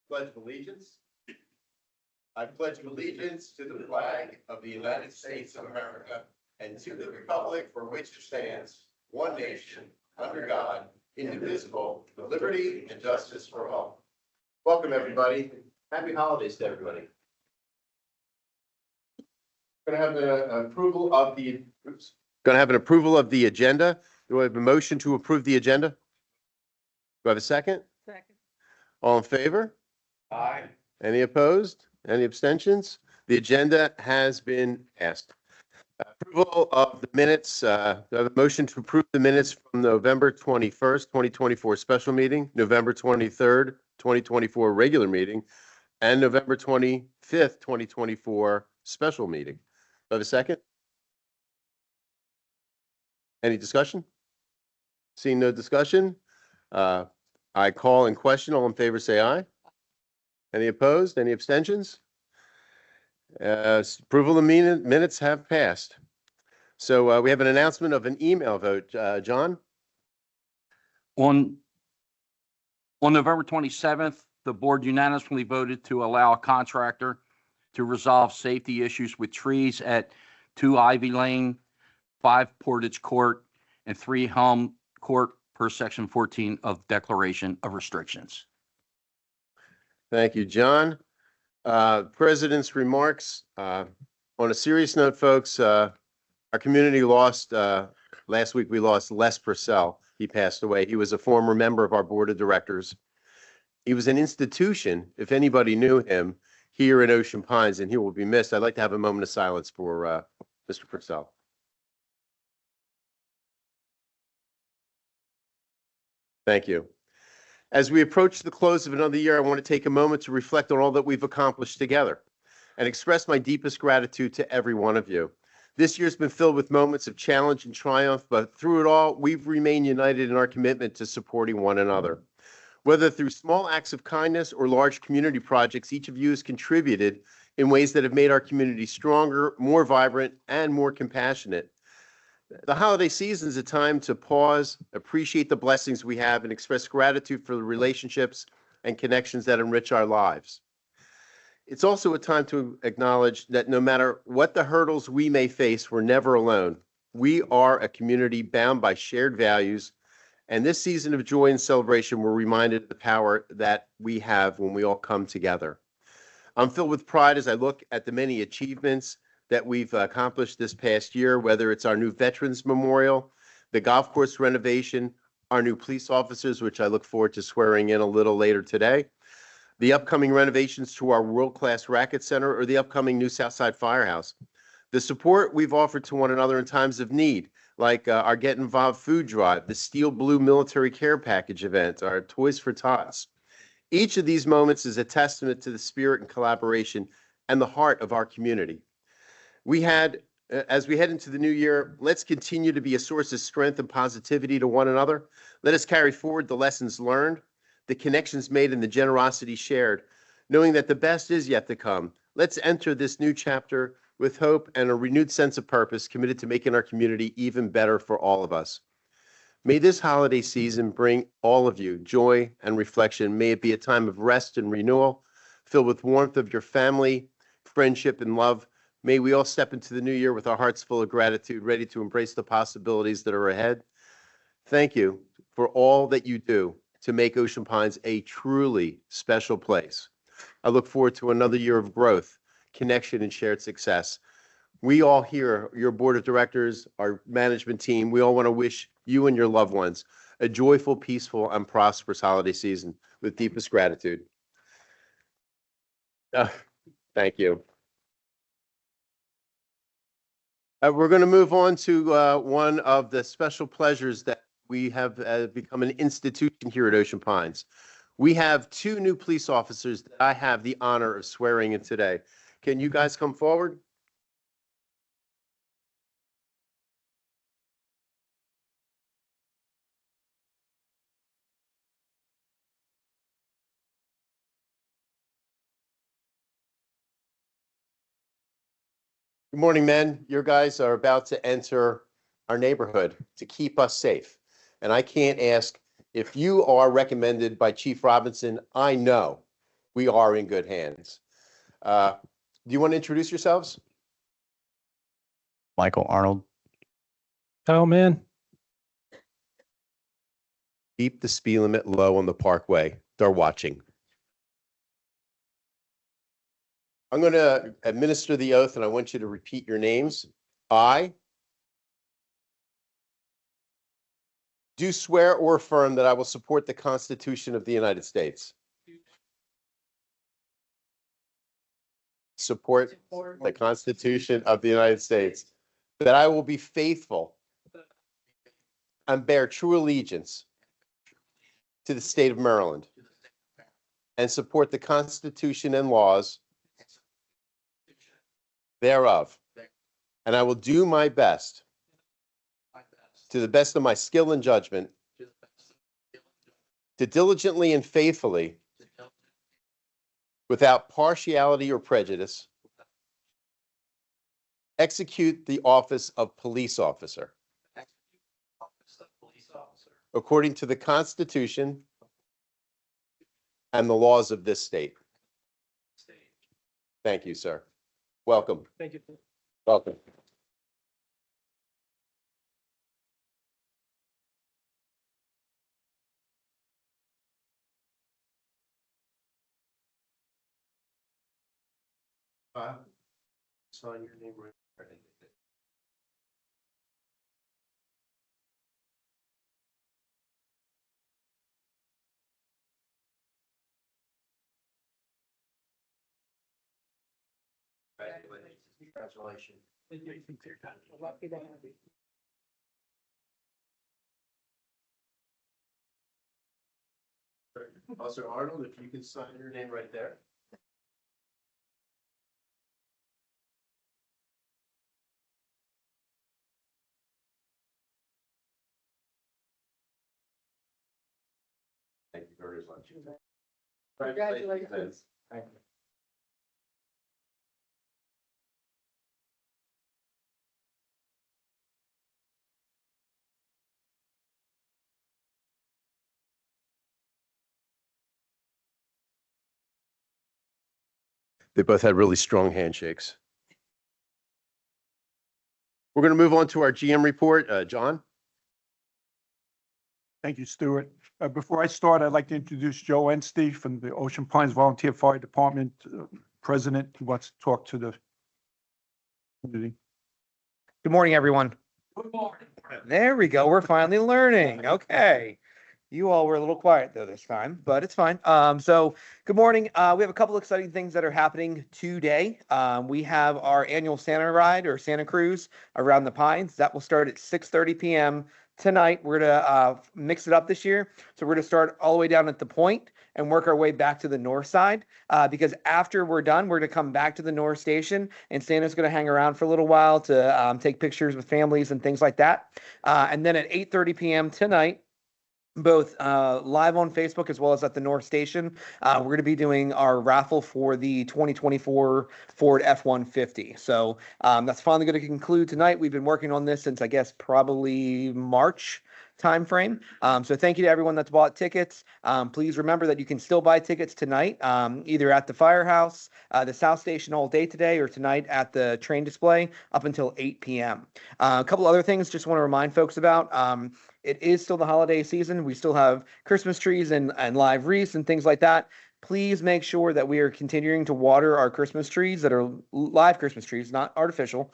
Pledge of allegiance. I pledge allegiance to the flag of the United States of America and to the republic for which it stands, one nation, under God, indivisible, with liberty and justice for all. Welcome, everybody. Happy holidays to everybody. Going to have an approval of the. Going to have an approval of the agenda. Do I have a motion to approve the agenda? Do I have a second? Second. All in favor? Aye. Any opposed? Any abstentions? The agenda has been passed. Approval of the minutes. Do I have a motion to approve the minutes from November 21st, 2024 special meeting, November 23rd, 2024 regular meeting, and November 25th, 2024 special meeting? Do I have a second? Any discussion? Seeing no discussion, I call in question. All in favor, say aye. Any opposed? Any abstentions? Approval of minutes have passed. So we have an announcement of an email vote. John? On November 27th, the board unanimously voted to allow a contractor to resolve safety issues with trees at 2 Ivy Lane, 5 Portage Court, and 3 Helm Court per Section 14 of Declaration of Restrictions. Thank you, John. President's remarks. On a serious note, folks, our community lost, last week we lost Les Purcell. He passed away. He was a former member of our board of directors. He was an institution, if anybody knew him, here in Ocean Pines, and he will be missed. I'd like to have a moment of silence for Mr. Purcell. Thank you. As we approach the close of another year, I want to take a moment to reflect on all that we've accomplished together and express my deepest gratitude to every one of you. This year's been filled with moments of challenge and triumph, but through it all, we've remained united in our commitment to supporting one another. Whether through small acts of kindness or large community projects, each of you has contributed in ways that have made our community stronger, more vibrant, and more compassionate. The holiday season is a time to pause, appreciate the blessings we have, and express gratitude for the relationships and connections that enrich our lives. It's also a time to acknowledge that no matter what the hurdles we may face, we're never alone. We are a community bound by shared values, and this season of joy and celebration, we're reminded of the power that we have when we all come together. I'm filled with pride as I look at the many achievements that we've accomplished this past year, whether it's our new Veterans Memorial, the golf course renovation, our new police officers, which I look forward to swearing in a little later today, the upcoming renovations to our world-class racket center, or the upcoming new Southside Firehouse. The support we've offered to one another in times of need, like our Get Involved food drive, the Steel Blue Military Care Package event, our Toys for Tots. Each of these moments is a testament to the spirit and collaboration and the heart of our community. As we head into the new year, let's continue to be a source of strength and positivity to one another. Let us carry forward the lessons learned, the connections made, and the generosity shared, knowing that the best is yet to come. Let's enter this new chapter with hope and a renewed sense of purpose, committed to making our community even better for all of us. May this holiday season bring all of you joy and reflection. May it be a time of rest and renewal, filled with warmth of your family, friendship, and love. May we all step into the new year with our hearts full of gratitude, ready to embrace the possibilities that are ahead. Thank you for all that you do to make Ocean Pines a truly special place. I look forward to another year of growth, connection, and shared success. We all here, your board of directors, our management team, we all want to wish you and your loved ones a joyful, peaceful, and prosperous holiday season with deepest gratitude. Thank you. We're going to move on to one of the special pleasures that we have become an institution here at Ocean Pines. We have 2 new police officers that I have the honor of swearing in today. Can you guys come forward? Good morning, men. Your guys are about to enter our neighborhood to keep us safe. And I can't ask, if you are recommended by Chief Robinson, I know we are in good hands. Do you want to introduce yourselves? Michael Arnold. Oh, man. Keep the speed limit low on the parkway. They're watching. I'm going to administer the oath, and I want you to repeat your names. I do swear or affirm that I will support the Constitution of the United States. Support the Constitution of the United States. That I will be faithful and bear true allegiance to the state of Maryland and support the Constitution and laws thereof. And I will do my best, to the best of my skill and judgment, to diligently and faithfully, without partiality or prejudice, execute the office of police officer according to the Constitution and the laws of this state. Thank you, sir. Welcome. Thank you. Welcome. Sign your name right there. Congratulations. Officer Arnold, if you can sign your name right there. Thank you very much. Congratulations. Thank you. They both had really strong handshakes. We're going to move on to our GM report. John? Thank you, Stuart. Before I start, I'd like to introduce Joe Enstey from the Ocean Pines Volunteer Fire Department, president, who wants to talk to the community. Good morning, everyone. Good morning. There we go. We're finally learning. Okay. You all were a little quiet though this time, but it's fine. So good morning. We have a couple exciting things that are happening today. We have our annual Santa ride or Santa cruise around the Pines. That will start at 6:30 p.m. tonight. We're gonna mix it up this year. So we're gonna start all the way down at the point and work our way back to the north side. Because after we're done, we're gonna come back to the north station, and Santa's gonna hang around for a little while to take pictures with families and things like that. And then at 8:30 p.m. tonight, both live on Facebook as well as at the North Station, we're going to be doing our raffle for the 2024 Ford F-150. So that's finally going to conclude tonight. We've been working on this since, I guess, probably March timeframe. So thank you to everyone that's bought tickets. Please remember that you can still buy tickets tonight, either at the firehouse, the South Station all day today, or tonight at the train display up until 8 p.m. A couple other things just want to remind folks about. It is still the holiday season. We still have Christmas trees and live wreaths and things like that. Please make sure that we are continuing to water our Christmas trees that are live Christmas trees, not artificial.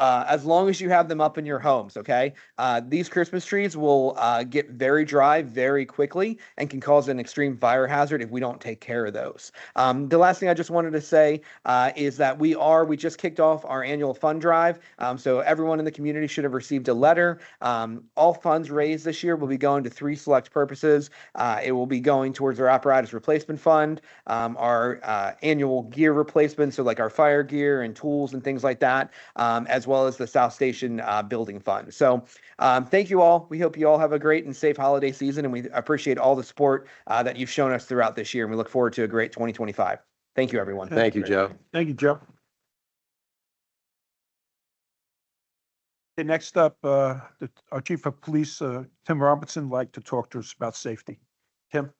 As long as you have them up in your homes, okay? These Christmas trees will get very dry very quickly and can cause an extreme fire hazard if we don't take care of those. The last thing I just wanted to say is that we just kicked off our annual fund drive. So everyone in the community should have received a letter. All funds raised this year will be going to 3 select purposes. It will be going towards our apparatus replacement fund, our annual gear replacement, so like our fire gear and tools and things like that, as well as the South Station building fund. So thank you all. We hope you all have a great and safe holiday season, and we appreciate all the support that you've shown us throughout this year, and we look forward to a great 2025. Thank you, everyone. Thank you, Joe. Thank you, Joe. Okay, next up, our Chief of Police, Tim Robinson, would like to talk to us about safety. Tim?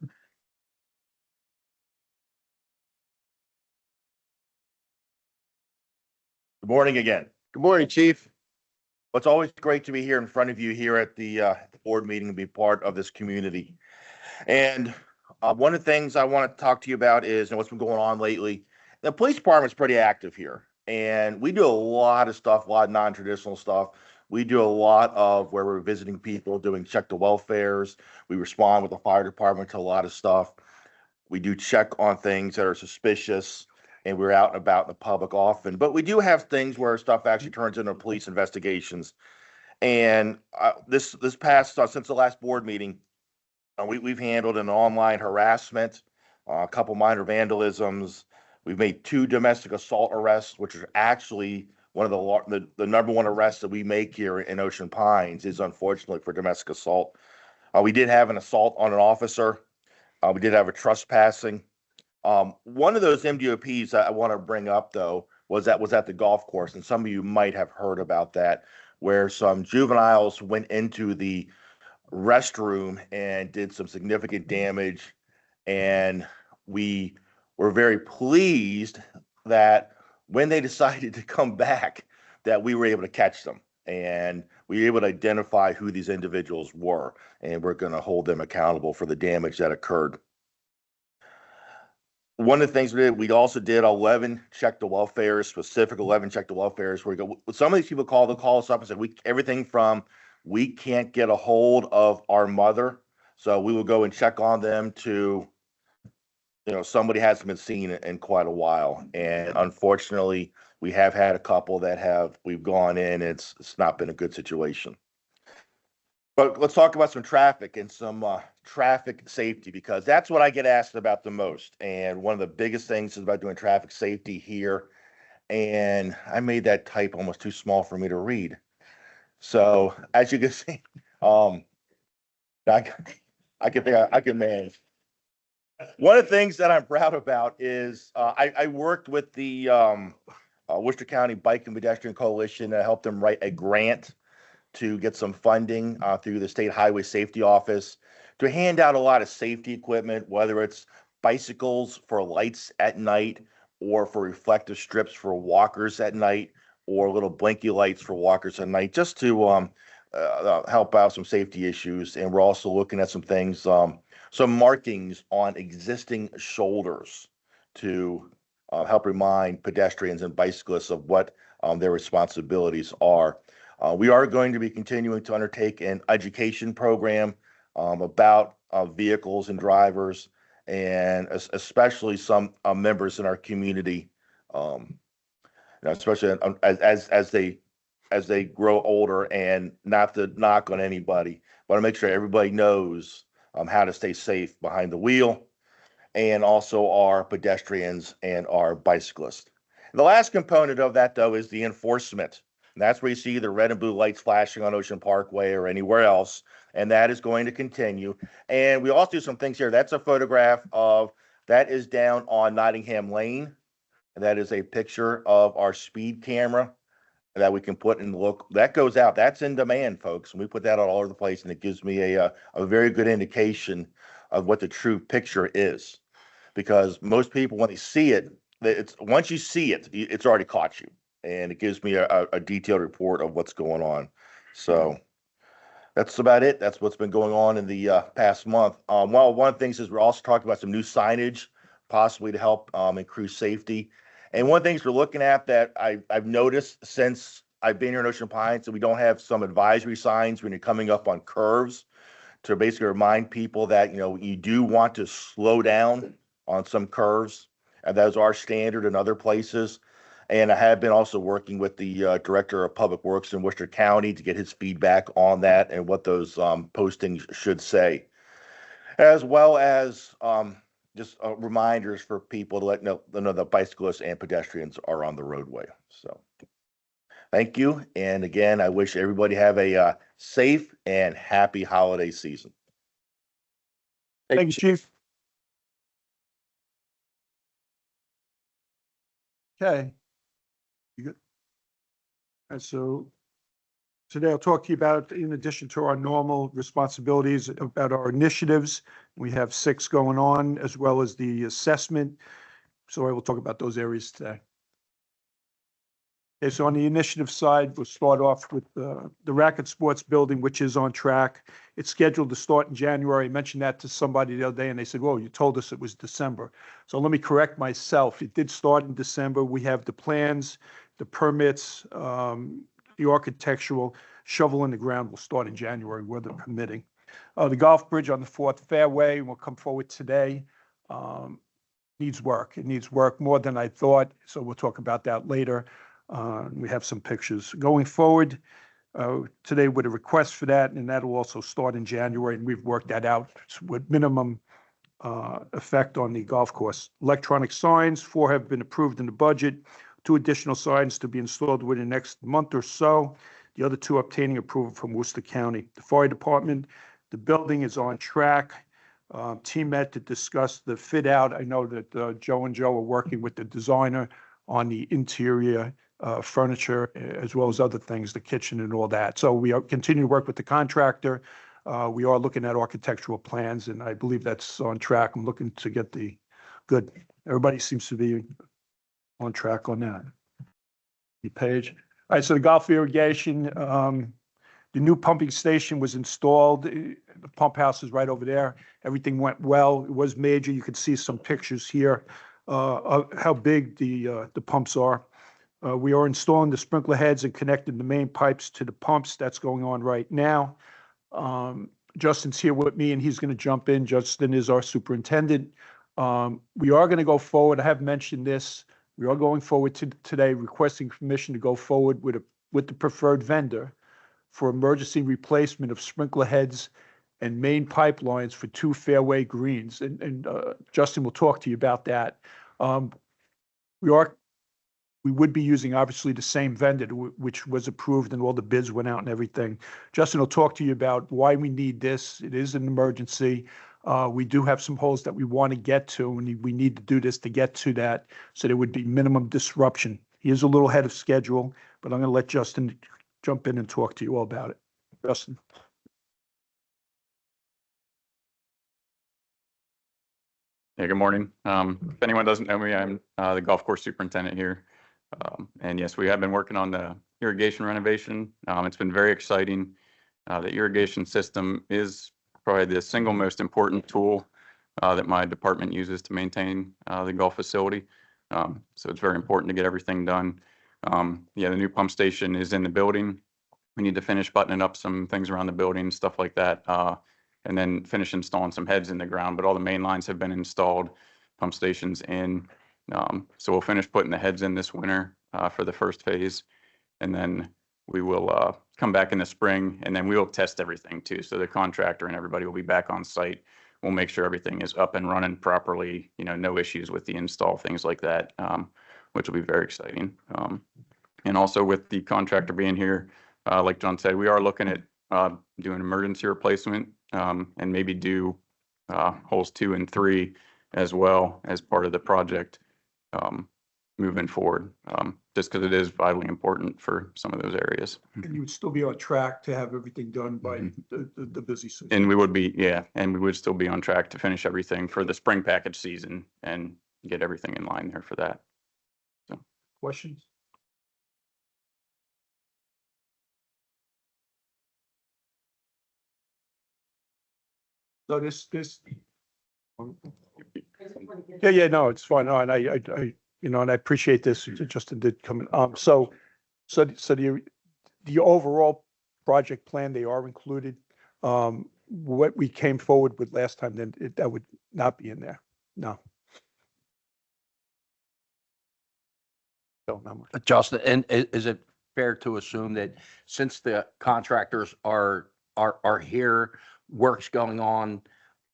morning again. Good morning, Chief. Well, it's always great to be here in front of you here at the board meeting and be part of this community. And one of the things I want to talk to you about is what's been going on lately. The police department's pretty active here, and we do a lot of stuff, a lot of non-traditional stuff. We do a lot of where we're visiting people, doing check the welfares. We respond with the fire department to a lot of stuff. We do check on things that are suspicious, and we're out and about in the public often. But we do have things where stuff actually turns into police investigations. And this past since the last board meeting, we've handled an online harassment, a couple minor vandalisms. We've made 2 domestic assault arrests, which are actually one of the number one arrests that we make here in Ocean Pines is unfortunately for domestic assault. We did have an assault on an officer. We did have a trespassing. One of those MDOPs I want to bring up though was at the golf course, and some of you might have heard about that, where some juveniles went into the restroom and did some significant damage. And we were very pleased that when they decided to come back, that we were able to catch them. And we were able to identify who these individuals were. And we're going to hold them accountable for the damage that occurred. One of the things we also did 11 check the welfare, specific 11 check the welfares. Where we go, some of these people they'll call us up and say, everything from we can't get a hold of our mother, so we will go and check on them to, somebody hasn't been seen in quite a while. And unfortunately, we have had a couple that we've gone in, it's not been a good situation. But let's talk about some traffic and some traffic safety, because that's what I get asked about the most. And one of the biggest things is about doing traffic safety here. And I made that type almost too small for me to read. So as you can see, I can manage. One of the things that I'm proud about is I worked with the Worcester County Bike and Pedestrian Coalition to help them write a grant to get some funding through the State Highway Safety Office to hand out a lot of safety equipment, whether it's bicycles for lights at night or for reflective strips for walkers at night, or little blinky lights for walkers at night, just to help out some safety issues. And we're also looking at some things, some markings on existing shoulders to help remind pedestrians and bicyclists of what their responsibilities are. We are going to be continuing to undertake an education program about vehicles and drivers, and especially some members in our community, especially as they grow older, and not to knock on anybody, but to make sure everybody knows how to stay safe behind the wheel, and also our pedestrians and our bicyclists. And the last component of that, though, is the enforcement. And that's where you see the red and blue lights flashing on Ocean Parkway or anywhere else. And that is going to continue. And we also do some things here. That's a photograph of, that is down on Nottingham Lane. And that is a picture of our speed camera that we can put in the look. That goes out. That's in demand, folks. And we put that all over the place. And it gives me a very good indication of what the true picture is. Because most people, when they see it, once you see it, it's already caught you. And it gives me a detailed report of what's going on. So that's about it. That's what's been going on in the past month. Well, one of the things is we're also talking about some new signage, possibly to help increase safety. And one of the things we're looking at that I've noticed since I've been here in Ocean Pines, that we don't have some advisory signs when you're coming up on curves to basically remind people that, you do want to slow down on some curves. And those are standard in other places. And I have been also working with the Director of Public Works in Worcester County to get his feedback on that and what those postings should say, as well as just reminders for people to let know the bicyclists and pedestrians are on the roadway. So thank you. And again, I wish everybody have a safe and happy holiday season. Thank you, Chief. Okay. You good? And so today I'll talk to you about, in addition to our normal responsibilities, about our initiatives. We have 6 going on, as well as the assessment. So I will talk about those areas today. Okay, so on the initiative side, we'll start off with the racket sports building, which is on track. It's scheduled to start in January. I mentioned that to somebody the other day, and they said, "Whoa, you told us it was December." So let me correct myself. It did start in December. We have the plans, the permits, the architectural shovel in the ground will start in January, weather permitting. The golf bridge on the fourth fairway will come forward today. Needs work. It needs work more than I thought, so we'll talk about that later. We have some pictures. Going forward, today with a request for that, and that'll also start in January, and we've worked that out with minimum effect on the golf course. Electronic signs, 4 have been approved in the budget, 2 additional signs to be installed within the next month or so. The other 2 obtaining approval from Worcester County. The fire department, the building is on track. Team met to discuss the fit out. I know that Joe and Joe are working with the designer on the interior furniture, as well as other things, the kitchen and all that. So we are continuing to work with the contractor. We are looking at architectural plans, and I believe that's on track. I'm looking to get the good. Everybody seems to be on track on that. The page. All right, so the golf irrigation, the new pumping station was installed. The pump house is right over there. Everything went well. It was major. You can see some pictures here of how big the pumps are. We are installing the sprinkler heads and connecting the main pipes to the pumps. That's going on right now. Justin's here with me, and he's going to jump in. Justin is our superintendent. We are going to go forward. I have mentioned this. We are going forward today, requesting permission to go forward with the preferred vendor for emergency replacement of sprinkler heads and main pipelines for 2 fairway greens. And Justin will talk to you about that. We would be using obviously the same vendor, which was approved and all the bids went out and everything. Justin will talk to you about why we need this. It is an emergency. We do have some holes that we want to get to, and we need to do this to get to that, so there would be minimum disruption. He is a little ahead of schedule, but I'm going to let Justin jump in and talk to you all about it. Justin. Yeah, good morning. If anyone doesn't know me, I'm the golf course superintendent here. And yes, we have been working on the irrigation renovation. It's been very exciting. The irrigation system is probably the single most important tool that my department uses to maintain the golf facility. So it's very important to get everything done. Yeah, the new pump station is in the building. We need to finish buttoning up some things around the building, stuff like that, and then finish installing some heads in the ground. But all the main lines have been installed, pump stations in. So we'll finish putting the heads in this winter for the first phase, and then we will come back in the spring, and then we will test everything too. So the contractor and everybody will be back on site. We'll make sure everything is up and running properly, no issues with the install, things like that, which will be very exciting. And also with the contractor being here, like John said, we are looking at doing emergency replacement and maybe do holes 2 and 3 as well as part of the project moving forward, just because it is vitally important for some of those areas. And you would still be on track to have everything done by the busy season. And we would be, yeah, and we would still be on track to finish everything for the spring package season and get everything in line there for that. So, Questions? So this. Yeah, no, it's fine. No, and I and I appreciate this. Justin did come in. So the overall project plan, they are included. What we came forward with last time, then that would not be in there. No. So not much. Justin, and is it fair to assume that since the contractors are here, work's going on,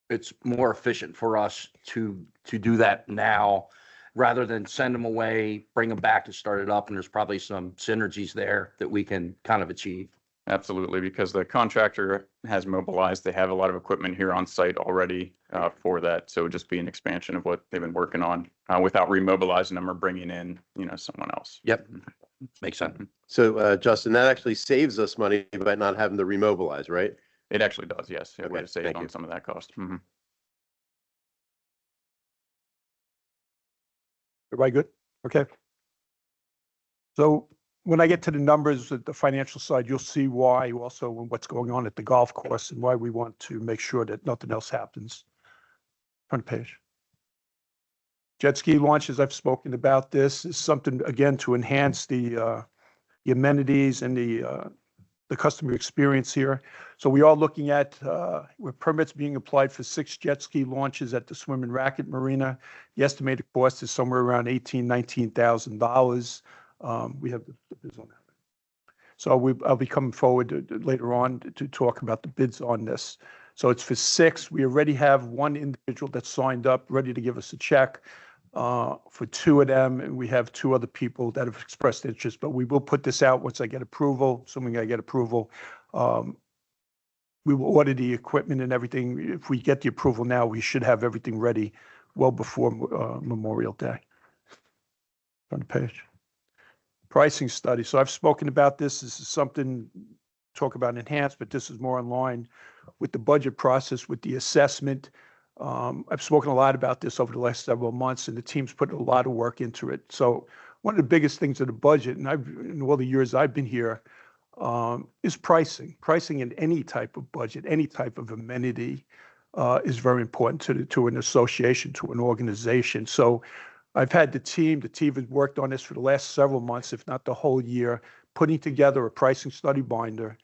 it's more efficient for us to do that now rather than send them away, bring them back to start it up, and there's probably some synergies there that we can kind of achieve? absolutely, because the contractor has mobilized. They have a lot of equipment here on site already for that. So it would just be an expansion of what they've been working on without remobilizing them or bringing in, someone else. Yep, makes sense. So, Justin, that actually saves us money by not having to remobilize, right? It actually does, yes. Yeah, Okay, we have saved thank on you. some of that cost. Mhm. Everybody good? Okay. So when I get to the numbers at the financial side, you'll see why also what's going on at the golf course and why we want to make sure that nothing else happens. Front page. Jet ski launches, I've spoken about this, is something, again, to enhance the amenities and the customer experience here. So we are looking at, with permits being applied for 6 jet ski launches at the Swim and Racket Marina. The estimated cost is somewhere around $19,000. We have the bids on that. So I'll be coming forward later on to talk about the bids on this. So it's for 6. We already have 1 individual that's signed up, ready to give us a check for 2 of them. And we have 2 other people that have expressed interest, but we will put this out once I get approval, assuming I get approval. We will order the equipment and everything. If we get the approval now, we should have everything ready well before Memorial Day. On the page. Pricing study. So I've spoken about this. This is something, talk about enhanced, but this is more in line with the budget process, with the assessment. I've spoken a lot about this over the last several months, and the team's put a lot of work into it. So one of the biggest things of the budget, and in all the years I've been here, is pricing. Pricing in any type of budget, any type of amenity is very important to an association, to an organization. So I've had the team has worked on this for the last several months, if not the whole year, putting together a pricing study binder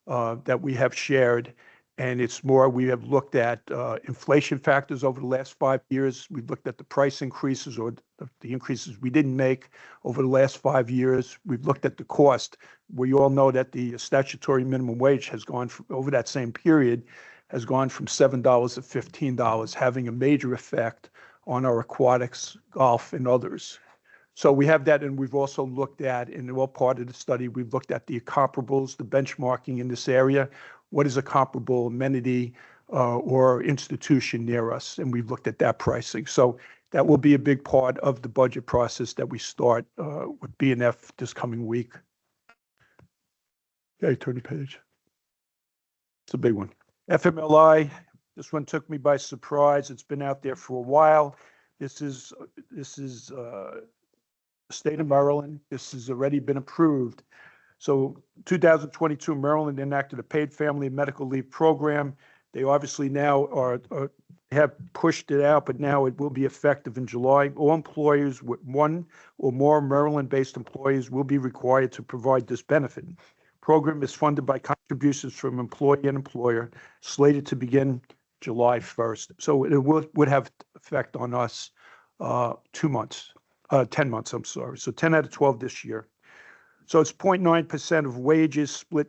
that we have shared. And it's more, we have looked at inflation factors over the last 5 years. We've looked at the price increases or the increases we didn't make over the last 5 years. We've looked at the cost. We all know that the statutory minimum wage has gone from, over that same period, has gone from $7 to $15, having a major effect on our aquatics, golf, and others. So we have that, and we've also looked at, in all part of the study, we've looked at the comparables, the benchmarking in this area. What is a comparable amenity or institution near us? And we've looked at that pricing. So that will be a big part of the budget process that we start with B&F this coming week. Okay, turn the page. It's a big one. FMLI, this one took me by surprise. It's been out there for a while. This is the state of Maryland. This has already been approved. So 2022, Maryland enacted a paid family and medical leave program. They obviously now have pushed it out, but now it will be effective in July. All employers with 1 or more Maryland-based employees will be required to provide this benefit. Program is funded by contributions from employee and employer, slated to begin July 1st. So it would have effect on us 10 months, I'm sorry. So 10 out of 12 this year. So it's 0.9% of wages split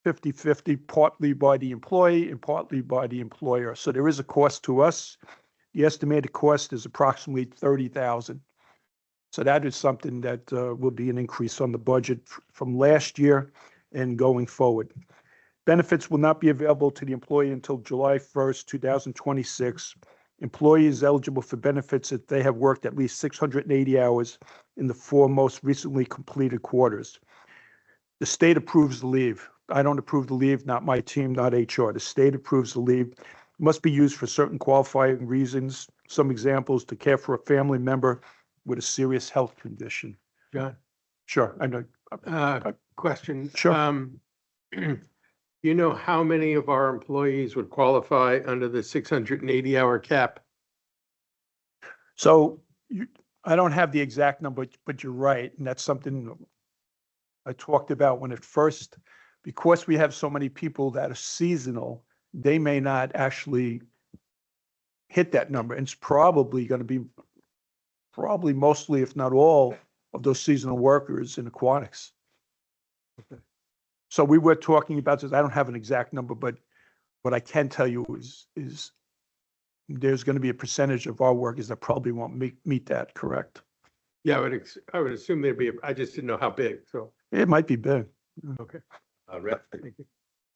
50-50, partly by the employee and partly by the employer. So there is a cost to us. The estimated cost is approximately $30,000. So that is something that will be an increase on the budget from last year and going forward. Benefits will not be available to the employee until July 1st, 2026. Employees eligible for benefits if they have worked at least 680 hours in the 4 most recently completed quarters. The state approves the leave. I don't approve the leave, not my team, not HR. The state approves the leave. It must be used for certain qualifying reasons. Some examples: to care for a family member with a serious health condition. John, Sure, I know. question. Sure. You know how many of our employees would qualify under the 680-hour cap? So I don't have the exact number, but you're right. And that's something I talked about when it first, because we have so many people that are seasonal, they may not actually hit that number. And it's probably going to be mostly, if not all, of those seasonal workers in aquatics. Okay. So we were talking about this. I don't have an exact number, but what I can tell you is there's going to be a percentage of our workers that probably won't meet that, correct? Yeah, I would assume there'd be, I just didn't know how big, so, It might be big. okay. Thank you.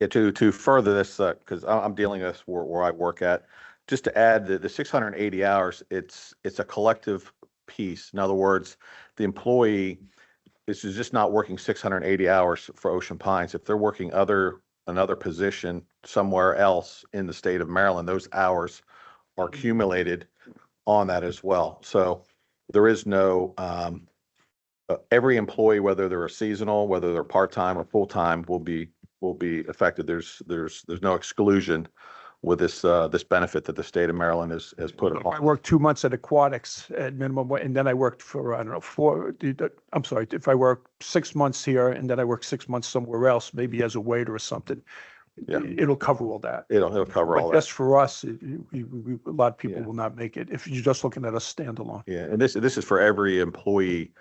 Yeah, to further this, because I'm dealing with this where I work at, just to add the 680 hours, it's a collective piece. In other words, the employee, this is just not working 680 hours for Ocean Pines. If they're working another position somewhere else in the state of Maryland, those hours are accumulated on that as well. So there is no every employee, whether they're a seasonal, whether they're part-time or full-time, will be affected. There's no exclusion with this benefit that the state of Maryland has put If I upon. worked 2 months at Aquatics at minimum, and then I worked for, I don't know, I'm sorry, if I work 6 months here and then I work 6 months somewhere else, maybe as a waiter or something, Yeah. it'll cover all that. It'll cover all But that. just for us, a lot of people Yeah. will not make it if you're just looking at a standalone. Yeah, and this is for every employee,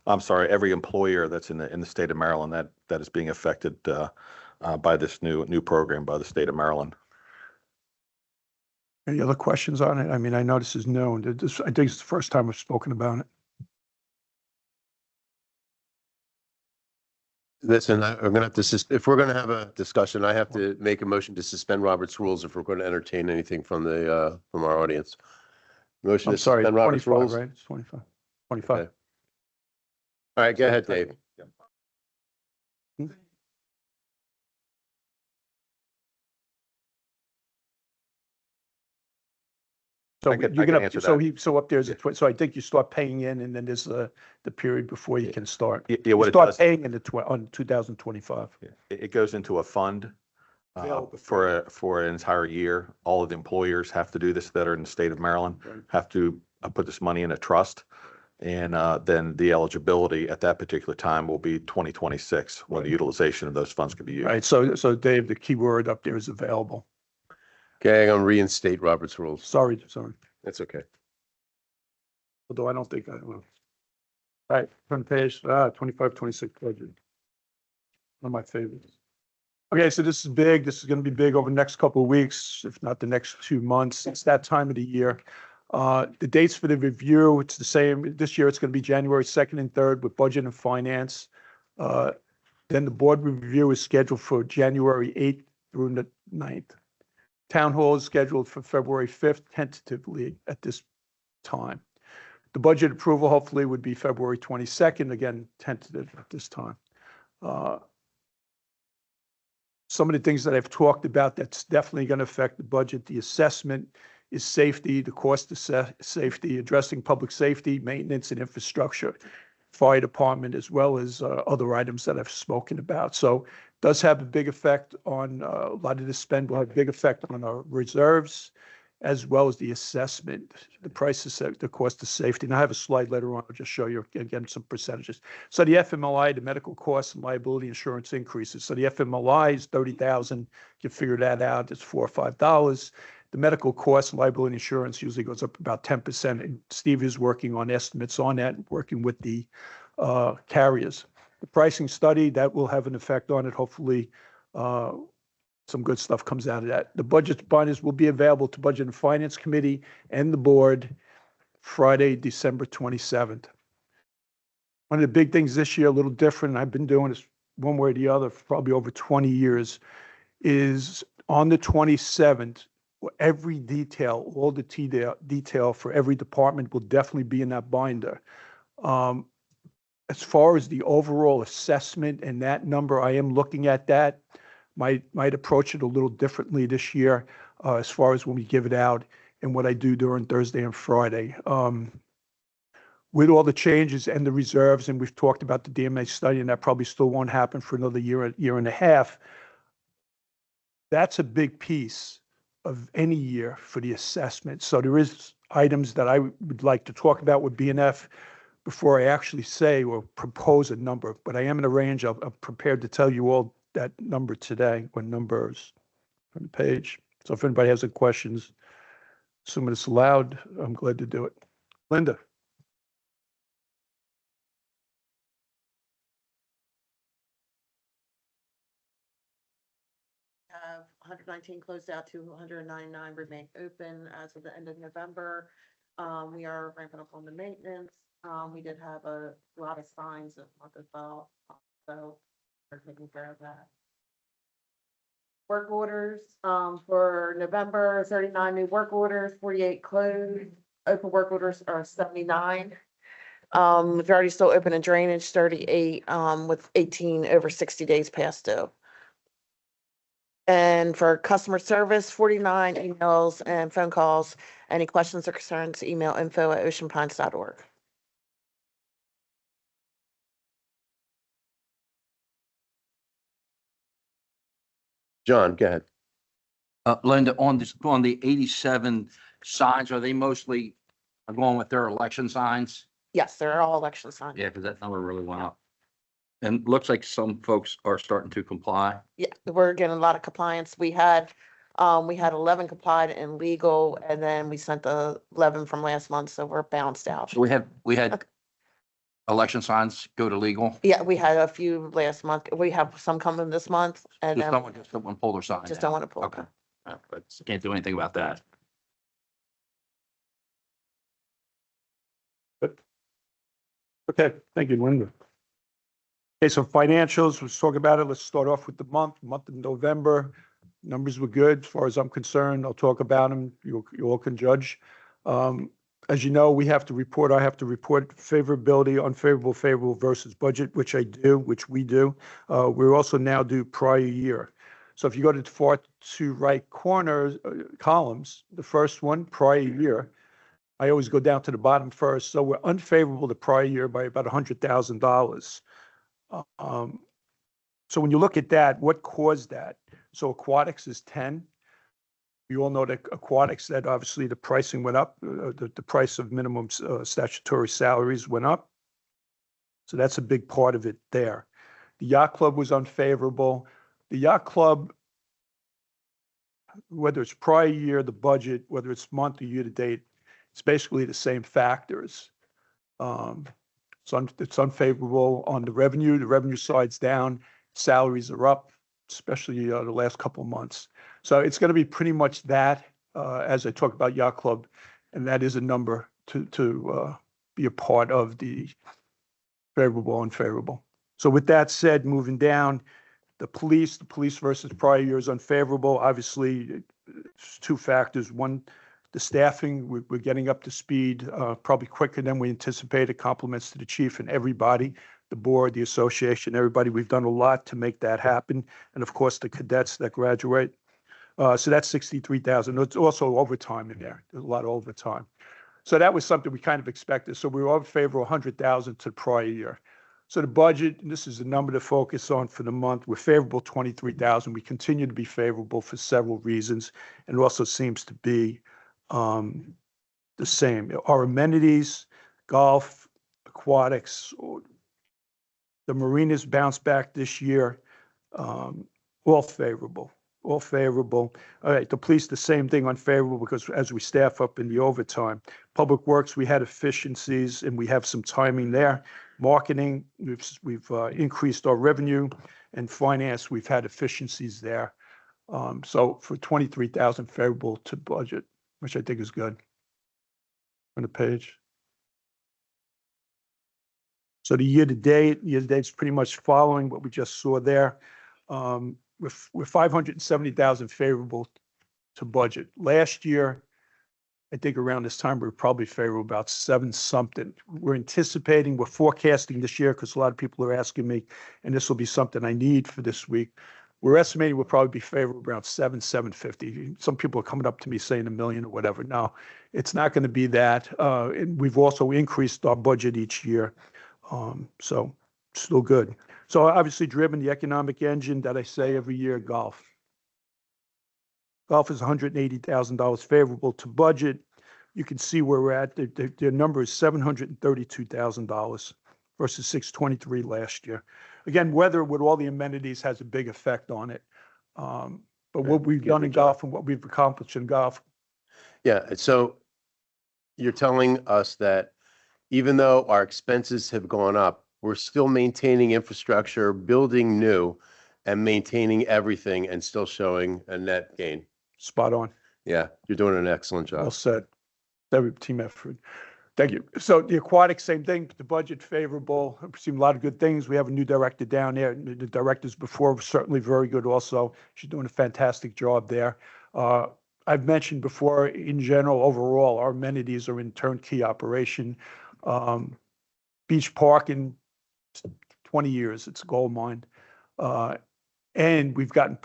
I'm sorry, every employer that's in the state of Maryland that is being affected by this new program by the state of Maryland. Any other questions on it? I mean, I know this is known. I think it's the first time I've spoken about it. Listen, I'm gonna have to, if we're gonna have a discussion, I have to make a motion to suspend Robert's rules if we're going to entertain anything from our audience. Motion I'm to sorry, suspend Robert's 25, rules. right? It's 25. 25. Okay. All right, go ahead, Dave. So I can you're gonna, answer so that. so up there's so I think you start paying in and then there's the period before you can start. Yeah, You what it start does, paying in on 2025. it goes into a fund Available for an entire year. All of the employers have to do this that are in the state of Maryland, Right. have to put this money in a trust. And then the eligibility at that particular time will be 2026, when the utilization of those funds could be used. Right, so Dave, the key word up there is available. Okay, I'm gonna reinstate Robert's rules. Sorry. That's okay. Although I don't think I will. All right, front page, 25, 26 budget. One of my favorites. Okay, so this is big. This is going to be big over the next couple of weeks, if not the next 2 months. It's that time of the year. The dates for the review, it's the same. This year, it's going to be January 2nd and 3rd with budget and finance. Then the board review is scheduled for January 8th through the 9th. Town hall is scheduled for February 5th, tentatively at this time. The budget approval hopefully would be February 22nd, again, tentative at this time. Some of the things that I've talked about that's definitely going to affect the budget, the assessment is safety, the cost of safety, addressing public safety, maintenance and infrastructure, fire department, as well as other items that I've spoken about. So does have a big effect on a lot of the spend will have a big effect on our reserves, as well as the assessment, the prices, the cost of safety. And I have a slide later on. I'll just show you again some percentages. So the FMLI, the medical costs and liability insurance increases. So the FMLI is 30,000. You figure that out. It's $4 or $5. The medical costs and liability insurance usually goes up about 10%. And Steve is working on estimates on that, working with the carriers. The pricing study, that will have an effect on it. Hopefully, some good stuff comes out of that. The budget binders will be available to Budget and Finance Committee and the board Friday, December 27th. One of the big things this year, a little different, I've been doing this one way or the other for probably over 20 years, on the 27th, every detail, all the detail for every department will definitely be in that binder. As far as the overall assessment and that number, I am looking at that. Might approach it a little differently this year as far as when we give it out and what I do during Thursday and Friday. With all the changes and the reserves, and we've talked about the DMA study, and that probably still won't happen for another year and a half. That's a big piece of any year for the assessment. So there is items that I would like to talk about with BNF before I actually say or propose a number, but I am in a range. I'm prepared to tell you all that number today, or numbers on the page. So if anybody has any questions, assuming it's allowed, I'm glad to do it. Linda. Have 119 closed out to 199 remain open as of the end of November. We are ramping up on the maintenance. We did have a lot of signs of month as well, so we're taking care of that. Work orders for November, 39 new work orders, 48 closed. Open work orders are 79. Majority still open in drainage, 38, with 18 over 60 days past due. And for customer service, 49 emails and phone calls. Any questions or concerns, email info@oceanpines.org. John, go ahead. Linda, on the 87 signs, are they mostly going with their election signs? Yes, they're all election signs. Yeah, because that number really went up. And looks like some folks are starting to comply. Yeah, we're getting a lot of compliance. We had 11 complied in legal, and then we sent the 11 from last month, so we're bounced out. So we had Okay. election signs go to legal. Yeah, we had a few last month. We have some coming this month, and Just then someone just don't want to pull their sign just down. don't want to pull. Okay. But can't do anything about that. Okay, thank you, Linda. Okay, so financials, let's talk about it. Let's start off with the month of November. Numbers were good as far as I'm concerned. I'll talk about them. You all can judge. As you know, I have to report favorability, unfavorable, favorable versus budget, which we do. We also now do prior year. So if you go to the far to right corner columns, the first one, prior year, I always go down to the bottom first. So we're unfavorable to prior year by about $100,000. So when you look at that, what caused that? So aquatics is 10. You all know that aquatics, that obviously the pricing went up. The price of minimum statutory salaries went up. So that's a big part of it there. The yacht club was unfavorable. The yacht club, whether it's prior year, the budget, whether it's month or year to date, it's basically the same factors. So it's unfavorable on the revenue. The revenue side's down. Salaries are up, especially the last couple of months. So it's going to be pretty much that as I talk about yacht club, and that is a number to be a part of the favorable, unfavorable. So with that said, moving down, the police versus prior year is unfavorable. Obviously, it's two factors. One, the staffing, we're getting up to speed probably quicker than we anticipated. Compliments to the chief and everybody, the board, the association, everybody. We've done a lot to make that happen. And of course, the cadets that graduate. So that's 63,000. It's also overtime in there. There's a lot of overtime. So that was something we kind of expected. So we were in favor of 100,000 to the prior year. So the budget, and this is the number to focus on for the month, we're favorable 23,000. We continue to be favorable for several reasons, and it also seems to be the same. Our amenities, golf, aquatics, the marinas bounced back this year, all favorable. All favorable. All right, the police, the same thing, unfavorable, because as we staff up in the overtime. Public Works, we had efficiencies and we have some timing there. Marketing, we've increased our revenue, and finance, we've had efficiencies there. So for 23,000 favorable to budget, which I think is good. On the page. So the year-to-date's pretty much following what we just saw there. We're 570,000 favorable to budget. Last year, I think around this time, we were probably favorable about 7 something. We're forecasting this year, because a lot of people are asking me, and this will be something I need for this week. We're estimating we'll probably be favorable around 750. Some people are coming up to me saying $1 million or whatever. No, it's not going to be that. And we've also increased our budget each year. So still good. So obviously driven the economic engine that I say every year, golf. Golf is $180,000 favorable to budget. You can see where we're at. Their number is $732,000 versus $623 last year. Again, weather with all the amenities has a big effect on it. But what we've done in golf and what we've accomplished in golf. Yeah, so you're telling us that even though our expenses have gone up, we're still maintaining infrastructure, building new, and maintaining everything and still showing a net gain. Spot on. Yeah, you're doing an excellent Well job. said. Every team effort. Thank you. So the aquatic, same thing, the budget favorable. I've seen a lot of good things. We have a new director down there. The directors before were certainly very good also. She's doing a fantastic job there. I've mentioned before, in general, overall, our amenities are in turnkey operation. Beach Park in 20 years, it's a gold mine. And we've gotten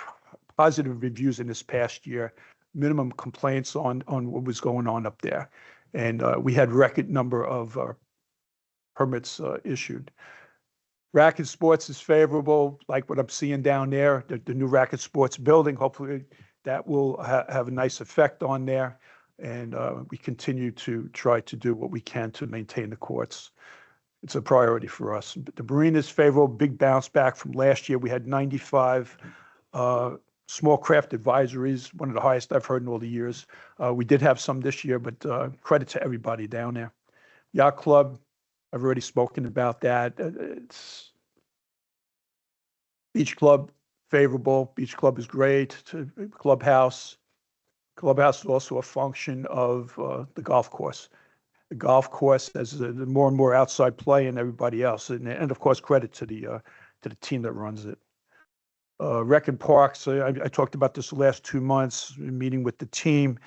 positive reviews in this past year, minimum complaints on what was going on up there. And we had record number of permits issued. Racket sports is favorable, like what I'm seeing down there, the new racket sports building. Hopefully that will have a nice effect on there. And we continue to try to do what we can to maintain the courts. It's a priority for us. The marina is favorable, big bounce back from last year. We had 95 small craft advisories, one of the highest I've heard in all the years. We did have some this year, but credit to everybody down there. Yacht Club, I've already spoken about that. It's Beach Club, favorable. Beach Club is great. Clubhouse. Clubhouse is also a function of the golf course. The golf course has the more and more outside play and everybody else. And of course, credit to the team that runs it. Rec and Parks, I talked about this the last 2 months, meeting with the team.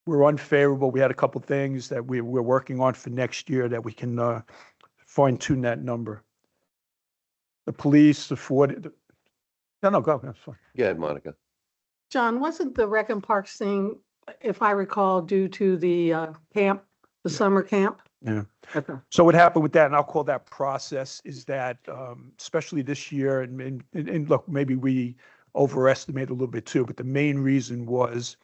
We're unfavorable. We had a couple things that we're working on for next year that we can fine tune that number. The police, the 40, no, go, that's fine. Go ahead, Monica. John, wasn't the Rec and Parks thing, if I recall, due to the camp, the summer camp? Yeah. Okay. So what happened with that, and I'll call that process, is that especially this year, and look, maybe we overestimated a little bit too, but the main reason was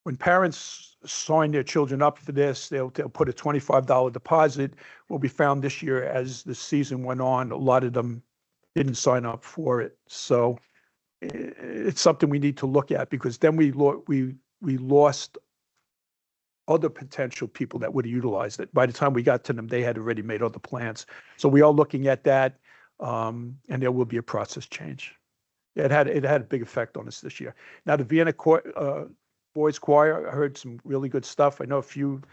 when parents sign their children up for this, they'll put a $25 deposit. What we found this year as the season went on, a lot of them didn't sign up for it. So it's something we need to look at, because then we lost other potential people that would have utilized it. By the time we got to them, they had already made other plans. So we are looking at that, and there will be a process change. Yeah, it had a big effect on us this year. Now, the Vienna Boys Choir, I heard some really good stuff. I know a few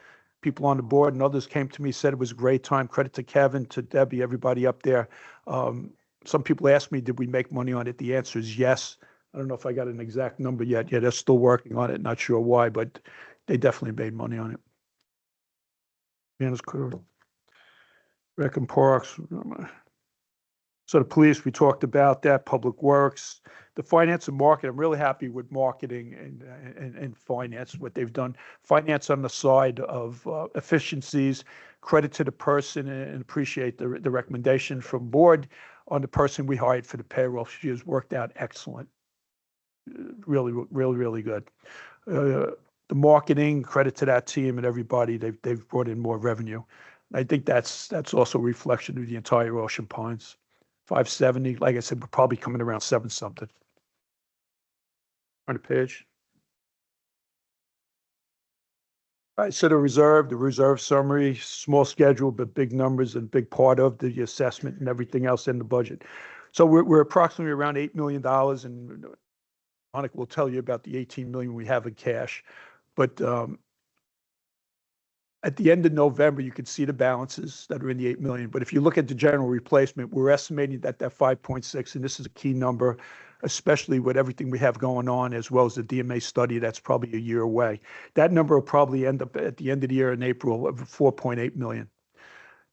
people on the board and others came to me, said it was a great time. Credit to Kevin, to Debbie, everybody up there. Some people asked me, did we make money on it? The answer is yes. I don't know if I got an exact number yet. Yeah, they're still working on it. Not sure why, but they definitely made money on it. Vienna's cool. Rec and Parks. So the police, we talked about that. Public Works, the finance and market. I'm really happy with marketing and finance, what they've done. Finance on the side of efficiencies. Credit to the person, and appreciate the recommendation from board on the person we hired for the payroll. She has worked out excellent. Really, really, really good. The marketing, credit to that team and everybody. They've brought in more revenue. I think that's also a reflection of the entire Ocean Pines. 570, like I said, we're probably coming around 7 something. On the page. All right, so the reserve summary, small schedule, but big numbers and big part of the assessment and everything else in the budget. So we're approximately around $8 million, and Monica will tell you about the 18 million we have in cash. But at the end of November, you can see the balances that are in the 8 million. But if you look at the general replacement, we're estimating that 5.6, and this is a key number, especially with everything we have going on, as well as the DMA study that's probably a year away. That number will probably end up at the end of the year in April of 4.8 million.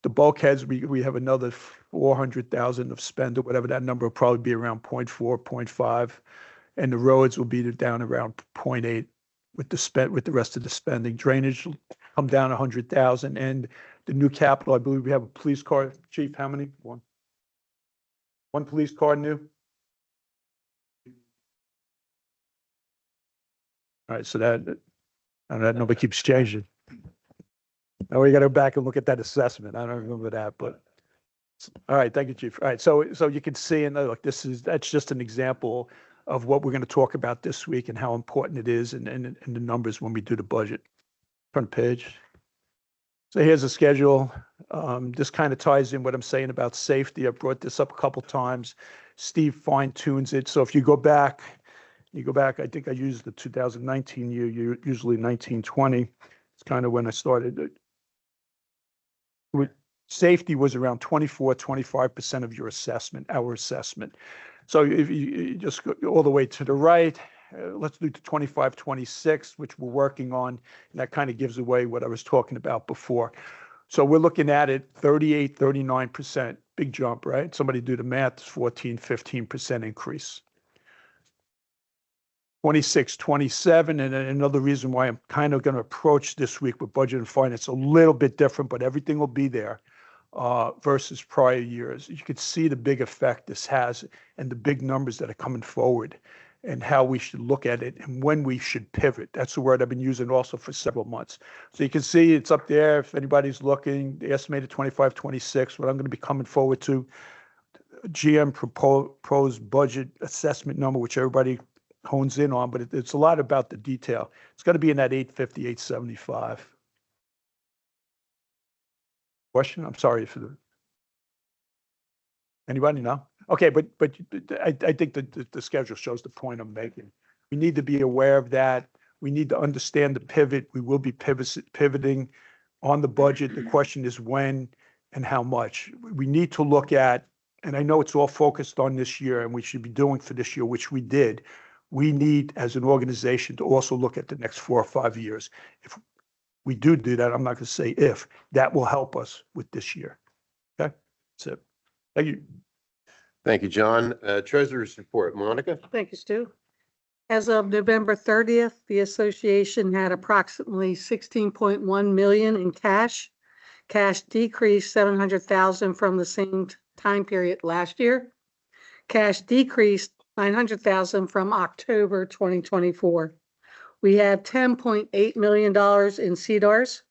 The bulkheads, we have another 400,000 of spend, or whatever. That number will probably be around 0.4, 0.5, and the roads will be down around 0.8 with the rest of the spending. Drainage will come down 100,000, and the new capital, I believe we have a police car. Chief, how many? One police car new. All right, so that number keeps changing. Now we got to go back and look at that assessment. I don't remember that, but all right, thank you, Chief. All right, so you can see, and look, that's just an example of what we're going to talk about this week and how important it is, and the numbers when we do the budget. Front page. So here's a schedule. This kind of ties in what I'm saying about safety. I've brought this up a couple times. Steve fine tunes it. So if you go back, I think I used the 2019 year, usually 1920. It's kind of when I started. Safety was around 25% of your assessment, our assessment. So if you just go all the way to the right, let's do the 25, 26, which we're working on. And that kind of gives away what I was talking about before. So we're looking at it 38, 39%, big jump, right? Somebody do the math, 14, 15% increase. 26, 27, and another reason why I'm kind of going to approach this week with budget and finance a little bit different, but everything will be there. versus prior years. You could see the big effect this has and the big numbers that are coming forward and how we should look at it and when we should pivot. That's the word I've been using also for several months. So you can see it's up there if anybody's looking, the estimated 25, 26, what I'm going to be coming forward to. GM proposed budget assessment number, which everybody hones in on, but it's a lot about the detail. It's going to be in that 850, 875. Question? I'm sorry for the. Anybody? No? Okay, but I think the schedule shows the point I'm making. We need to be aware of that. We need to understand the pivot. We will be pivoting on the budget. The question is when and how much. We need to look at, and I know it's all focused on this year and we should be doing for this year, which we did. We need, as an organization, to also look at the next 4 or 5 years. If we do that, I'm not going to say if, that will help us with this year. Okay, that's it. Thank you. Thank you, John. Treasurer's report, Monica? Thank you, Stu. As of November 30th, the association had approximately 16.1 million in cash. Cash decreased 700,000 from the same time period last year. Cash decreased 900,000 from October 2024. We have $10.8 million in CDARS.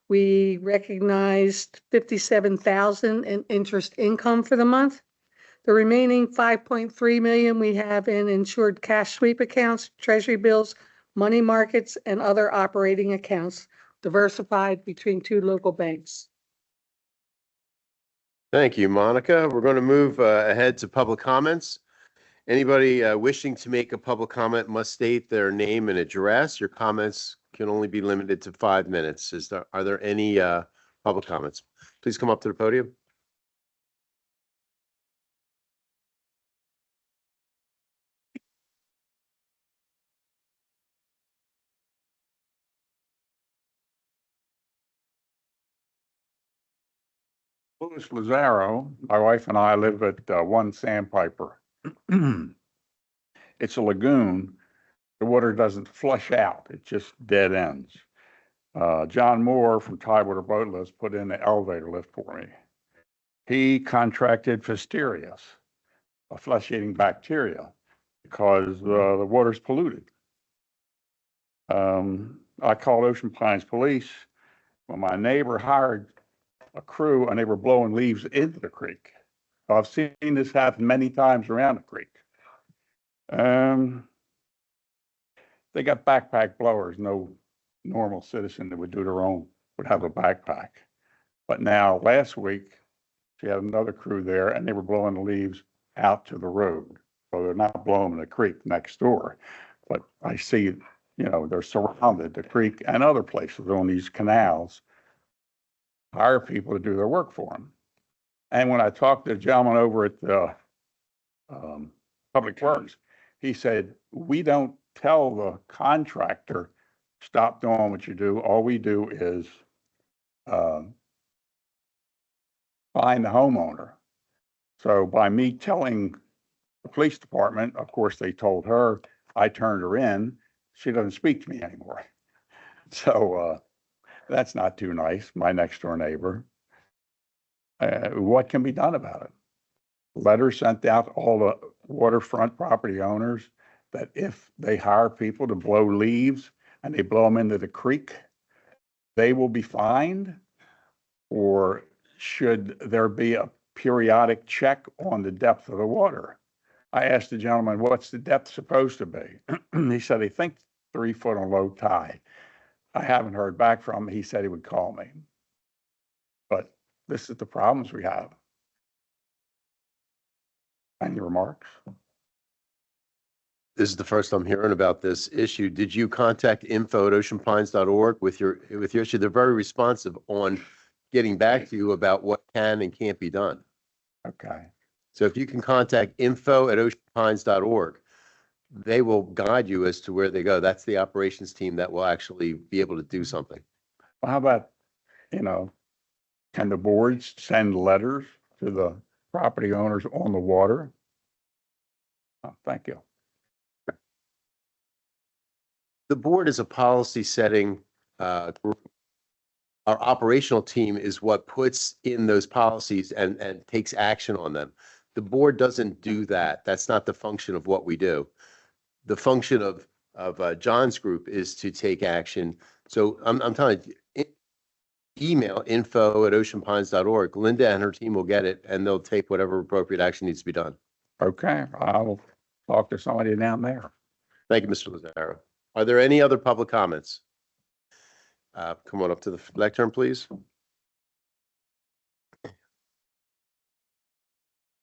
We recognized 57,000 in interest income for the month. The remaining 5.3 million we have in insured cash sweep accounts, treasury bills, money markets, and other operating accounts diversified between 2 local banks. Thank you, Monica. We're going to move ahead to public comments. Anybody wishing to make a public comment must state their name and address. Your comments can only be limited to 5 minutes. Are there any public comments? Please come up to the podium. Louis Lazaro, my wife and I live at 1 Sandpiper. It's a lagoon. The water doesn't flush out. It just dead ends. John Moore from Tidewater Boat Lifts put in the elevator lift for me. He contracted Fisterias, a flesh-eating bacteria, because the water's polluted. I called Ocean Pines Police. When my neighbor hired a crew and they were blowing leaves into the creek. I've seen this happen many times around the creek. They got backpack blowers. No normal citizen that would do their own would have a backpack. But now last week, she had another crew there and they were blowing the leaves out to the road. So they're not blowing in the creek next door. But I see, they're surrounded, the creek and other places on these canals. Hire people to do their work for them. And when I talked to the gentleman over at the Public Works, he said, we don't tell the contractor, stop doing what you do. All we do is find the homeowner. So by me telling the police department, of course, they told her, I turned her in. She doesn't speak to me anymore. So, that's not too nice, my next door neighbor. What can be done about it? Letters sent out to all the waterfront property owners that if they hire people to blow leaves and they blow them into the creek, they will be fined? Or should there be a periodic check on the depth of the water? I asked the gentleman, what's the depth supposed to be? He said, I think 3 foot on low tide. I haven't heard back from him. He said he would call me. But this is the problems we have. Any remarks? This is the first I'm hearing about this issue. Did you contact info@oceanpines.org with your issue? They're very responsive on getting back to you about what can and can't be done. Okay. So if you can contact info@oceanpines.org, they will guide you as to where they go. That's the operations team that will actually be able to do something. Well, how about, can the boards send letters to the property owners on the water? Oh, thank you. The board is a policy setting group Our operational team is what puts in those policies and takes action on them. The board doesn't do that. That's not the function of what we do. The function of John's group is to take action. So I'm telling you, email info@oceanpines.org. Linda and her team will get it, and they'll take whatever appropriate action needs to be done. Okay, I'll talk to somebody down there. Thank you, Mr. Lazaro. Are there any other public comments? Come on up to the lectern, please.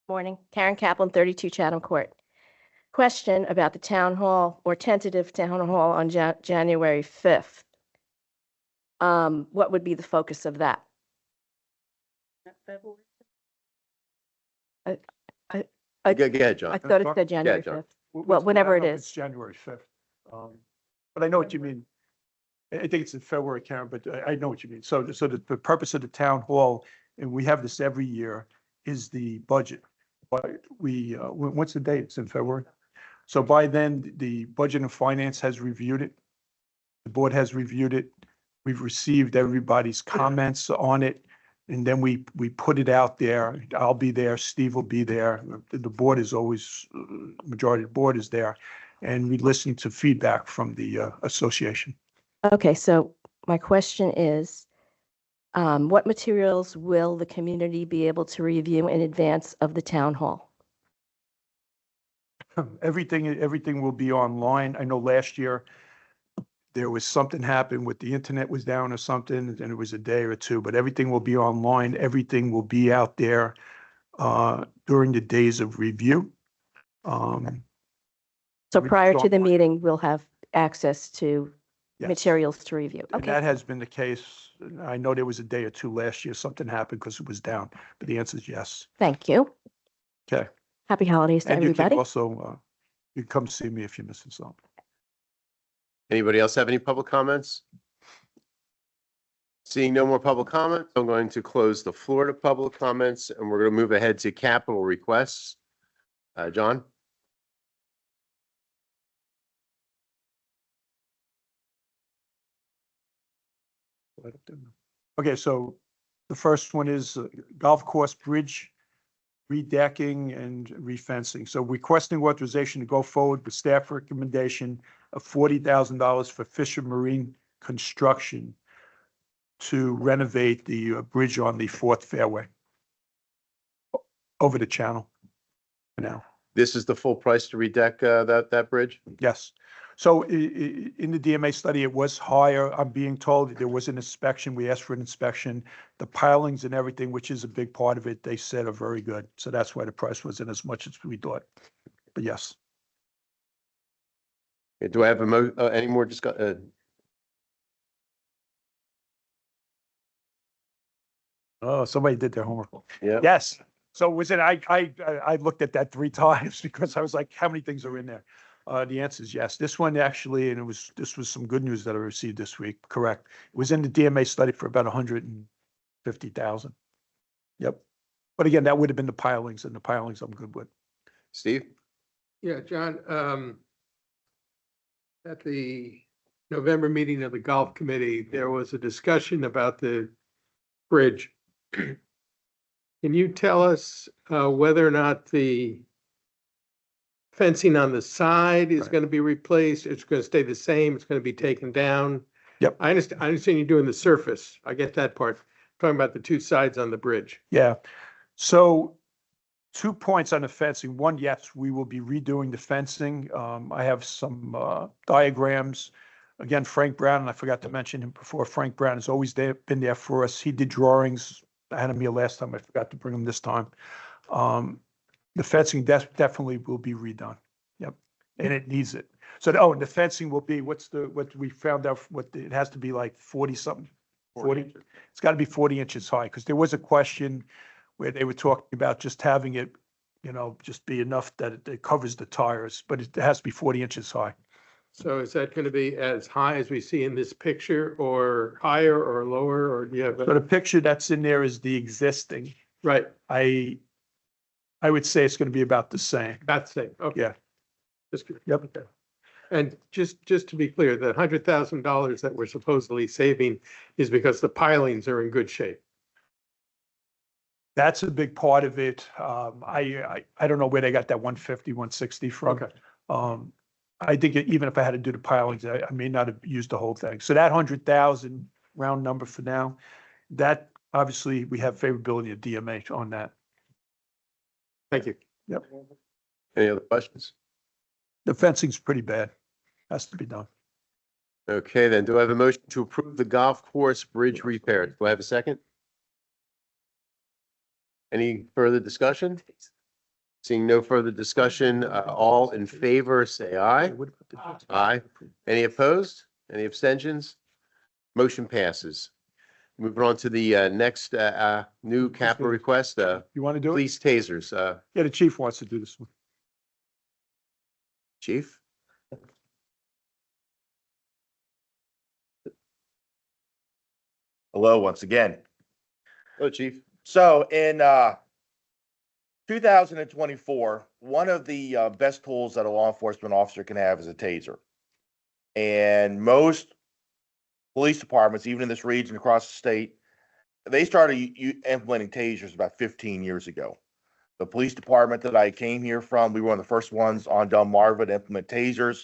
Morning, Karen Kaplan, 32 Chatham Court. Question about the town hall or tentative town hall on January 5th. What would be the focus of that? Go ahead, John. I thought it said January John. 5th. Well, whenever it is. It's January 5th. But I know what you mean. I think it's in February, Karen, but I know what you mean. So the purpose of the town hall, and we have this every year, is the budget. But what's the date? It's in February. So by then, the Budget and Finance has reviewed it. The board has reviewed it. We've received everybody's comments on it. And then we put it out there. I'll be there. Steve will be there. The board is always, majority of the board is there. And we listen to feedback from the association. Okay, so my question is, what materials will the community be able to review in advance of the town hall? Everything will be online. I know last year there was something happened with the internet was down or something, and it was a day or two, but everything will be online. Everything will be out there during the days of review. So prior to the meeting, we'll have access to Yes. materials to review. And Okay, that has been the case. I know there was a day or two last year, something happened because it was down, but the answer is yes. thank you. Okay. Happy holidays to And you can everybody. also, you can come see me if you're missing something. Anybody else have any public comments? Seeing no more public comments, I'm going to close the floor to public comments, and we're going to move ahead to capital requests. John? Okay, so the first one is golf course bridge redecking and refencing. So requesting authorization to go forward with staff recommendation of $40,000 for Fisher Marine Construction to renovate the bridge on the Fourth Fairway over the channel now. This is the full price to redeck that bridge? Yes. So in the DMA study, it was higher. I'm being told that there was an inspection. We asked for an inspection. The pilings and everything, which is a big part of it, they said are very good. So that's why the price wasn't as much as we thought. But yes. Okay, do I have any more discussion? Oh, somebody did their homework. Yeah. Yes. So was it, I looked at that 3 times because I was like, how many things are in there? The answer is yes. This one actually, and this was some good news that I received this week. Correct. It was in the DMA study for about 150,000. Yep. But again, that would have been the pilings, and the pilings I'm good with. Steve? Yeah, John, at the November meeting of the golf committee, there was a discussion about the bridge. Can you tell us whether or not the fencing on the side is going to be replaced? It's going to stay the same? It's going to be taken down? Yep. I understand you're doing the surface. I get that part. I'm talking about the 2 sides on the bridge. Yeah. So 2 points on the fencing. One, yes, we will be redoing the fencing. I have some diagrams. Again, Frank Brown, and I forgot to mention him before. Frank Brown has always been there for us. He did drawings. I had him here last time. I forgot to bring him this time. The fencing definitely will be redone. Yep. And it needs it. So, and the fencing will be, what we found out, it has to be like 40 something. 40. It's got to be 40 inches high, because there was a question where they were talking about just having it, just be enough that it covers the tires, but it has to be 40 inches high. So is that going to be as high as we see in this picture, or higher or lower, or do you have? So the picture that's in there is the existing. Right. I would say it's going to be about the same. That's it. Okay. Yeah. Just, Yep. okay. And just to be clear, the $100,000 that we're supposedly saving is because the pilings are in good shape. That's a big part of it. I don't know where they got that 150, 160 from. Okay. I think even if I had to do the pilings, I may not have used the whole thing. So that 100,000 round number for now, that obviously we have favorability of DMA on that. Thank you. Yep. Any other questions? The fencing's pretty bad. Has to be done. Okay, then do I have a motion to approve the golf course bridge repairs? Do I have a second? Any further discussion? Seeing no further discussion, all in favor, say aye. Aye. Any opposed? Any abstentions? Motion passes. Moving on to the next new capital request, You want to do it? police tasers. Yeah, the chief wants to do this one. Chief? Hello, once again. Hello, Chief. So in 2024, one of the best tools that a law enforcement officer can have is a taser. And most police departments, even in this region across the state, they started implementing tasers about 15 years ago. The police department that I came here from, we were one of the first ones on Delmarva to implement tasers.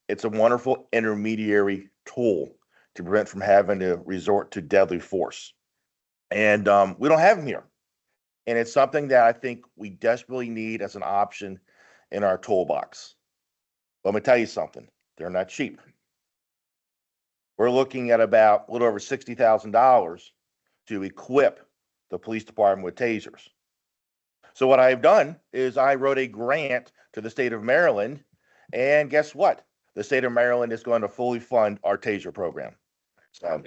It's a wonderful intermediary tool to prevent from having to resort to deadly force. And we don't have them here. And it's something that I think we desperately need as an option in our toolbox. Let me tell you something, they're not cheap. We're looking at about a little over $60,000 to equip the police department with tasers. So what I've done is I wrote a grant to the state of Maryland, and guess what? The state of Maryland is going to fully fund our taser program. So,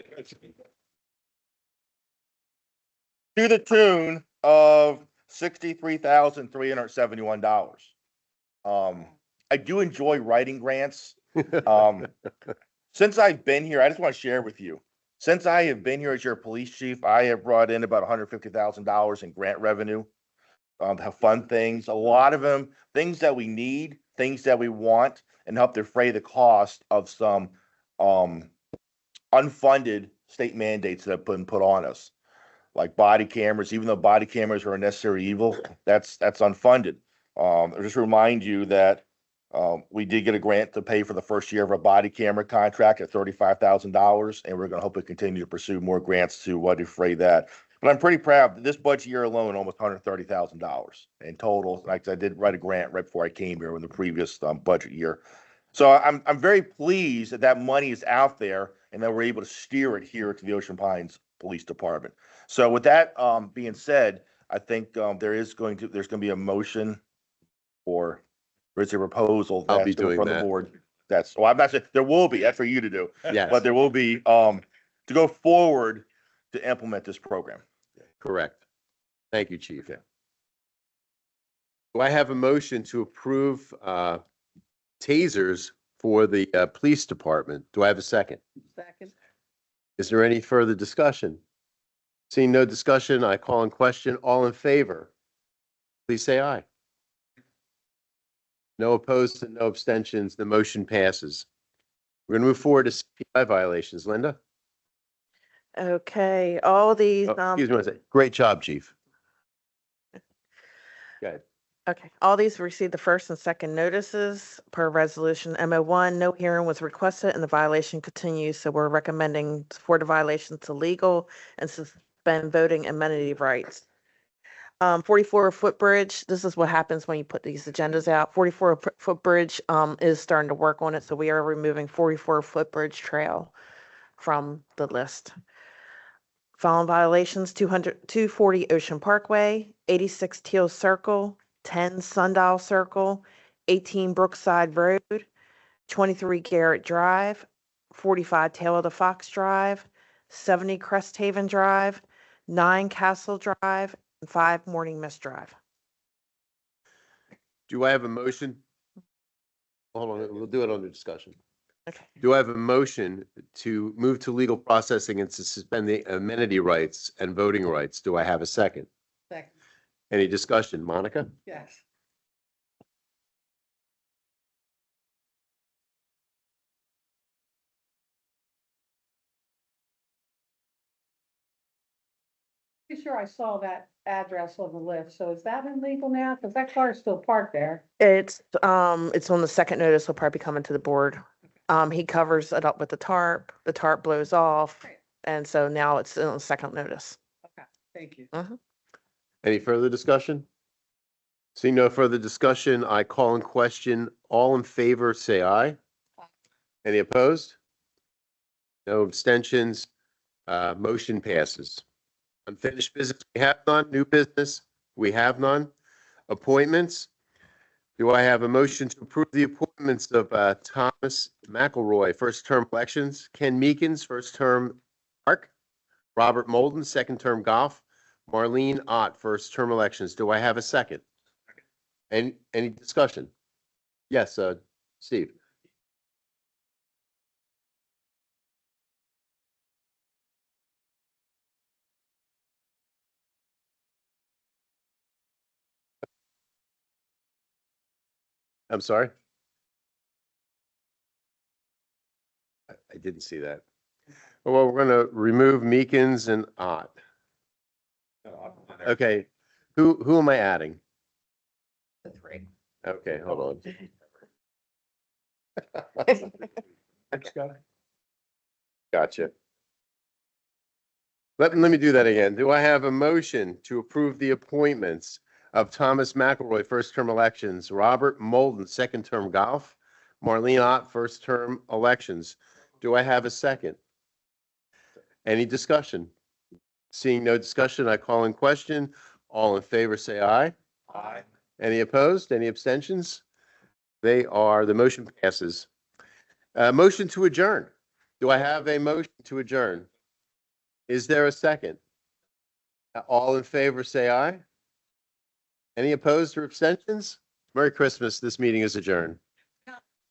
to the tune of $63,371. I do enjoy writing grants. Since I've been here, I just want to share with you. Since I have been here as your police chief, I have brought in about $150,000 in grant revenue to have fun things. A lot of them, things that we need, things that we want, and help defray the cost of some unfunded state mandates that have been put on us, like body cameras. Even though body cameras are a necessary evil, that's unfunded. I'll just remind you that we did get a grant to pay for the first year of our body camera contract at $35,000, and we're going to hopefully continue to pursue more grants to defray that. But I'm pretty proud that this budget year alone, almost $130,000 in total. Like I did write a grant right before I came here in the previous budget year. So I'm very pleased that that money is out there and that we're able to steer it here to the Ocean Pines Police Department. So with that being said, I think there's going to be a motion or there's a proposal I'll be that's doing from the that. board. I'm not saying there will be. That's for you to do. Yes. But there will be to go forward to implement this program. Correct. Thank you, Chief. Do I have a motion to approve tasers for the police department? Do I have a second? Second. Is there any further discussion? Seeing no discussion, I call in question. All in favor, please say aye. No opposed and no abstentions. The motion passes. We're going to move forward to CPI violations. Linda? Okay, all these, Oh, excuse me one second. Great job, Chief. Go ahead. okay, all these received the first and second notices per resolution MO1. No hearing was requested and the violation continues. So we're recommending for the violation to legal and suspend voting amenity rights. 44 footbridge, this is what happens when you put these agendas out. 44 footbridge is starting to work on it. So we are removing 44 footbridge trail from the list. Following violations: 240 Ocean Parkway, 86 Teal Circle, 10 Sundial Circle, 18 Brookside Road, 23 Garrett Drive, 45 Tail of the Fox Drive, 70 Cresthaven Drive, 9 Castle Drive, and 5 Morning Mist Drive. Do I have a motion? Hold on, we'll do it under discussion. Okay. Do I have a motion to move to legal processing and to suspend the amenity rights and voting rights? Do I have a second? Second. Any discussion? Monica? Yes. pretty sure I saw that address on the list. So is that illegal now? Because that car is still parked there. It's on the second notice, will probably be coming to the board. He covers it up with the tarp blows off, Great. and so now it's on the second notice. Okay, thank you. Any further discussion? Seeing no further discussion, I call in question. All in favor, say aye. Any opposed? No abstentions. Motion passes. Unfinished business, we have none. New business, we have none. Appointments. Do I have a motion to approve the appointments of Thomas McElroy, first-term elections, Ken Meekins, first-term Park, Robert Molden, second-term Golf, Marlene Ott, first-term elections? Do I have a second? Any discussion? Yes, Steve. I'm sorry? I didn't see that. Well, we're going to remove Meekins and Ott. Okay, who am I adding? The three. Okay, hold on. Thanks, guy. Gotcha. Let me do that again. Do I have a motion to approve the appointments of Thomas McElroy, first-term elections, Robert Molden, second-term Golf, Marlene Ott, first-term elections? Do I have a second? Any discussion? Seeing no discussion, I call in question. All in favor, say aye. Aye. Any opposed? Any abstentions? The motion passes. Motion to adjourn. Do I have a motion to adjourn? Is there a second? All in favor, say aye. Any opposed or abstentions? Merry Christmas. This meeting is adjourned.